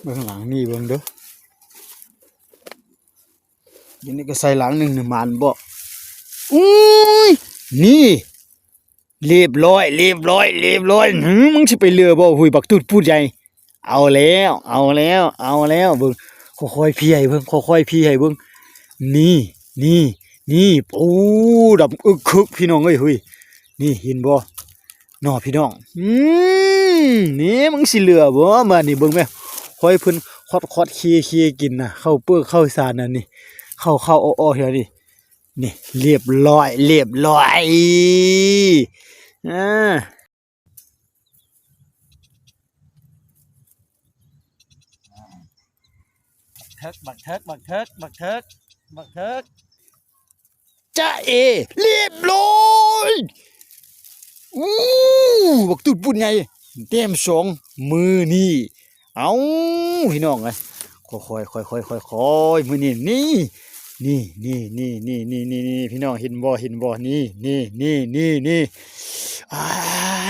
เบื้องหลังนี่เบื้องเด้อยินนี่ก็ใส่หลังหนึ่งมันบ่อุ้ยนี่เรียบร้อยมึงสิไปเรือบ่หุยบักตุดพูดใหญ่เอาแล้วเบิ่งค่อยๆพี่ให้เบิ่งค่อยๆพี่ให้เบิ่งนี่นี่โอ้ดำอึกคึกพี่น้องเอ้ยหุยนี่เห็นบ่น้อพี่น้องนี่มึงสิเรือบ่มานี่เบิ่งแม่ค่อยเพิ่นคอดเคกินน่ะเข้าเปื้อเข้าสารน่ะนี่เข้าอ้อๆเฮียนี่เรียบร้อยอ่าบักเทิกจ้าเอเรียบร้อยอู้บักตุดปุ่นไงเต็มสองมือนี่เอาพี่น้องไงค่อยมือนี่พี่น้องเห็นบ่นี่อ้า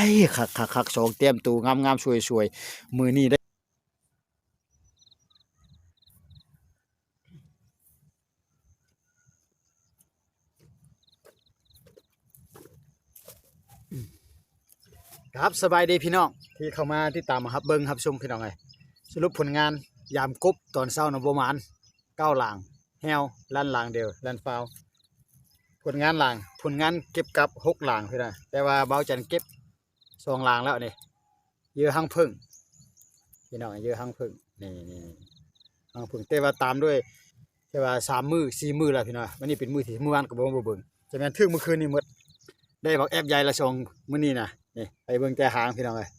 ยคักสองเต็มตูงามสวยมือนี่ได้ครับสบายดีพี่น้องที่เข้ามาที่ตามครับเบิ้งครับชมพี่น้องไงสรุปผลงานยามกบตอนเช้านะประมาณ9หลังแฮวลั่นหลังเดียวลั่นฟาวผลงานเก็บกับ6หลังพี่น้องแต่ว่าเบาจันเก็บ2หลังแล้วนี่เยอะหั่งพึ่งพี่น้องเยอะหั่งพึ่งนี่หั่งพึ่งแต่ว่าตามด้วยแต่ว่า3 มื้อ4 มื้อแล้วพี่น้องวันนี้เป็นมื้อที่มื้อวานก็บ่เบิ่งจะแม่นถึงเมื่อคืนนี้หมดได้บักแอบใหญ่ละ2มื้อนี้นะนี่ไปเบิ่งแต่หางพี่น้องเอ้ย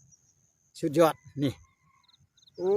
สุดยอดนี่โอ้